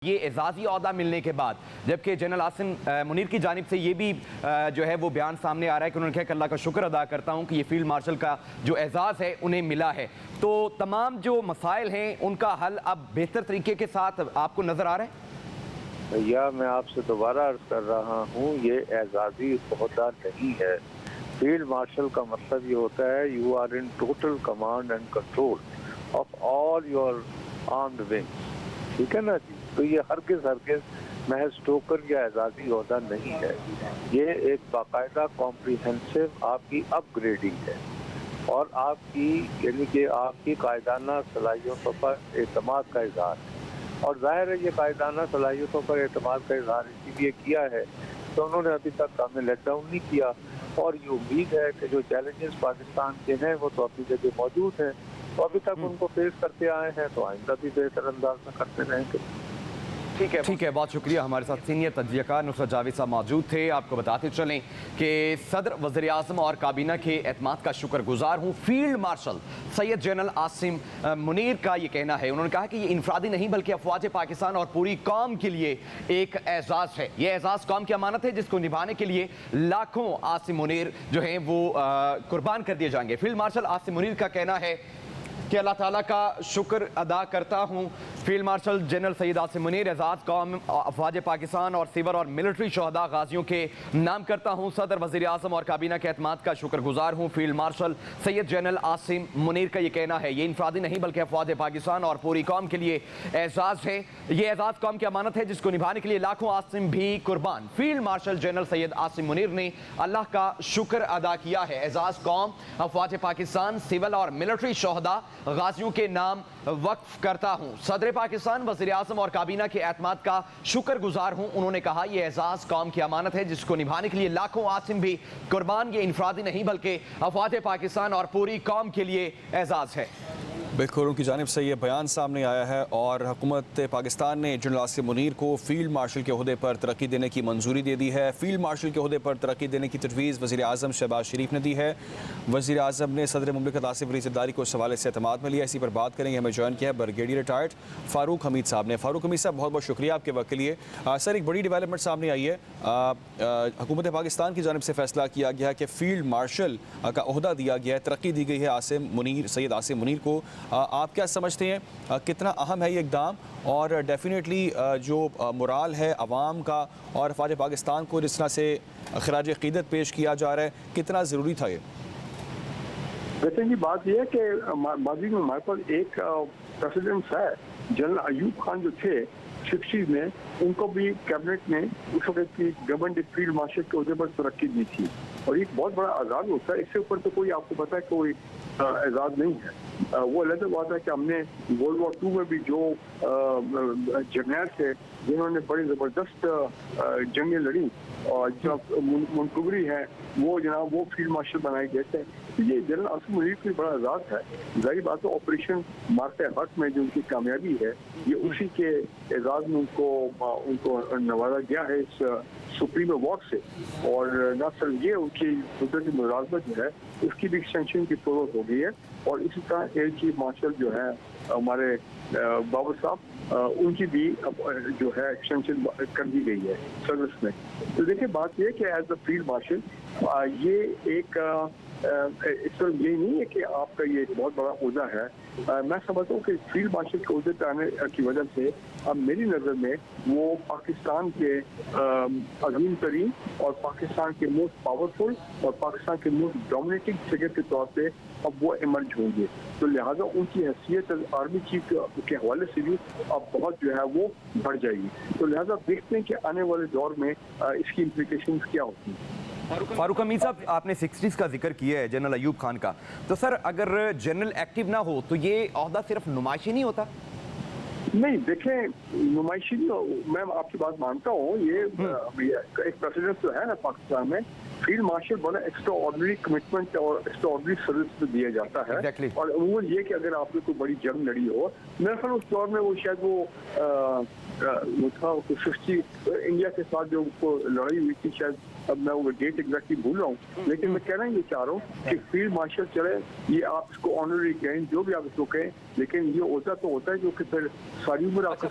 ये एजाजी ओहदा मिलने के बाद, जबकि जनरल आसिम मुनीर की जानिब से ये भी जो है वो बयान सामने आ रहा है कि उन्होंने कहा कि अल्लाह का शुक्र अदा करता हूँ कि ये फील्ड मार्शल का जो एजाज़ है उन्हें मिला है। तो तमाम जो मसाइल हैं उनका हल अब बेहतर तरीके के साथ आपको नज़र आ रहा है? भैया मैं आपसे दोबारा अर्ज कर रहा हूँ, ये एजाजी ओहदा नहीं है। फील्ड मार्शल का मतलब ये होता है you are in total command and control of all your armed wings, ठीक है ना जी। तो ये हरगिज़ महज टोकर या एजाजी ओहदा नहीं है, ये एक बाकायदा कॉम्प्रिहेंसिव आपकी अपग्रेडिंग है और आपकी यानी कि आपकी कायदाना सलाहियतों पर एतमाद का इजहार है। और जाहिर है ये कायदाना सलाहियतों पर एतमाद का इजहार इसीलिए किया है तो उन्होंने अभी तक हमें लेट डाउन नहीं किया और ये उम्मीद है कि जो चैलेंजेस पाकिस्तान के हैं वो तो अपनी जगह मौजूद हैं, तो अभी तक उनको फेस करते आए हैं तो आइंदा भी बेहतर अंदाज में करते रहेंगे। ठीक है, बहुत शुक्रिया। हमारे साथ सीनियर तजज़ियाकार नुसरत जावेद साहब मौजूद थे। आपको बताते चलें कि सदर वज़ीर आज़म और काबीना के एतमाद का शुक्रगुजार हूँ। Field martial Syed general Asim Munir का ये कहना है, उन्होंने कहा कि ये इनफरादी नहीं बल्कि अफवाज पाकिस्तान और पूरी कौम के लिए एक एजाज़ है। ये एजाज़ कौम की अमानत है जिसको निभाने के लिए लाखों आसिम मुनीर जो हैं वो कुर्बान कर दिए जाएंगे। फील्ड मार्शल आसिम मुनीर का कहना है कि अल्लाह ताला का शुक्र अदा करता हूँ। Field marshal general Syed Asim Munir एजाज कौम अफवाज पाकिस्तान और सिविल और मिलिट्री शहदा गाजियों के नाम करता हूँ। सदर वज़ीर आज़म और काबीना के एतमाद का शुक्रगुजार हूँ। Field martial Syed general Asim Munir का ये कहना है, ये इनफरादी नहीं बल्कि अफवाज पाकिस्तान और पूरी कौम के लिए एजाज़ है। ये एजाज़ कौम की अमानत है जिसको निभाने के लिए लाखों आसिम भी कुर्बान। Field marshal general Syed Asim Munir ने अल्लाह का शुक्र अदा किया है। एजाज कौम अफवाज पाकिस्तान सिविल और मिलिट्री शहदा गाजियों के नाम वक्फ करता हूँ। सदर पाकिस्तान वज़ीर आज़म और काबीना के एतमाद का शुक्रगुजार हूँ। उन्होंने कहा यह एजाज़ कौम की अमानत है जिसको निभाने के लिए लाखों आसिम भी कुर्बान। ये इनफरादी नहीं बल्कि अफवाज पाकिस्तान और पूरी कौम के लिए एजाज़ है। बिल्कुल उनकी जानिब से ये बयान सामने आया है और हुकूमत पाकिस्तान ने जनरल आसिम मुनीर को फील्ड मार्शल के ओहदे पर तरक्की देने की मंजूरी दे दी है। फील्ड मार्शल के ओहदे पर तरक्की देने की तजवीज़ वज़ीर आज़म शहबाज शरीफ ने दी है। वज़ीर आज़म ने सदर मुमलिकत आसिफ अली ज़रदारी को इस हवाले से एतमाद में लिया। इसी पर बात करेंगे। हमें ज्वाइन किया है ब्रिगेडियर रिटायर्ड फ़ारूक हमीद साहब ने। फ़ारूक हमीद साहब बहुत बहुत शुक्रिया आपके वक्त के लिए। सर एक बड़ी डेवलपमेंट सामने आई है, हुकूमत पाकिस्तान की जानिब से फैसला किया गया है कि फ़ील्ड मार्शल का ओहदा दिया गया है, तरक्की दी गई है आसिम मुनीर सैयद आसिम मुनीर को। आप क्या समझते हैं कितना अहम है ये इक़दाम और डेफिनेटली जो मोराल है अवाम का और अफवाज पाकिस्तान को जिस तरह से खराज अक़ीदत पेश किया जा रहा है, कितना ज़रूरी था ये? वैसे की बात यह है कि माजी में हमारे पास एक प्रेसिडेंट है, जनरल अयूब खान जो थे 60s में, उनको भी कैबिनेट ने उस वक्त की गवर्नमेंट फील्ड मार्शल के उहदे पर तरक्की दी थी और एक बहुत बड़ा आज़ाद होता है। इससे ऊपर तो कोई आपको पता है कोई एजाज नहीं है। वो अलग बात है कि हमने वर्ल्ड वॉर 2 में भी जो जर्नल थे जिन्होंने बड़ी ज़बरदस्त जंगें लड़ी और जब मुंतगरी है वो जनाब वो फील्ड मार्शल बनाए गए थे। तो ये जनरल आसिम मुनीर की बड़ा आज़ाद है। जाहिर बात है ऑपरेशन मारते हक में जो उनकी कामयाबी है ये उसी के एजाज में उनको नवाजा गया है इस सुप्रीम अवार्ड से। और न सिर्फ ये उनकी कुदरती मुलाजमत जो है उसकी भी एक्सटेंशन की ज़रूरत हो गई है और इसी तरह एयर चीफ मार्शल जो है हमारे बाबर साहब उनकी भी जो है एक्सटेंशन कर दी गई है सर्विस में। तो देखिए बात यह कि एज अ फील्ड मार्शल ये एक सिर्फ यही नहीं है कि आपका ये एक बहुत बड़ा ओहदा है। मैं समझता हूँ कि फील्ड मार्शल के ओहदे पर आने की वजह से अब मेरी नज़र में वो पाकिस्तान के अजीम तरीन और पाकिस्तान के मोस्ट पावरफुल और पाकिस्तान के मोस्ट डोमिनेटिंग फिगर के तौर पे अब वो इमर्ज होंगे। तो लिहाजा उनकी हैसियत आर्मी चीफ के हवाले से भी अब बहुत जो है वो बढ़ जाएगी। तो लिहाजा देखते हैं कि आने वाले दौर में इसकी इम्प्लीकेशंस क्या होती हैं। फारूक हमीद साहब, आपने 60s का जिक्र किया है जनरल अयूब खान का, तो सर अगर जनरल एक्टिव ना हो तो ये ओहदा सिर्फ नुमाइशी नहीं होता? नहीं देखें, नुमाइशी मैं आपकी बात मानता हूँ। ये एक प्रेसिडेंट तो है ना पाकिस्तान में, फील्ड मार्शल बड़ा एक्स्ट्रा ऑर्डिनरी कमिटमेंट और एक्स्ट्रा ऑर्डिनरी सर्विस में दिया जाता है। Exactly. और अमूमन ये कि अगर आपने कोई बड़ी जंग लड़ी हो, मेरे ख्याल उस दौर में वो शायद वो था 60 इंडिया के साथ जो लड़ाई हुई थी, शायद अब मैं वो डेट एग्जैक्टली भूल रहा हूँ, लेकिन मैं कहना ये चाह रहा हूँ कि फील्ड मार्शल चले, ये आप इसको ऑनररी कहें जो भी आप इसको कहें, लेकिन ये होता तो होता है जो कि फिर सारी उम्र आपका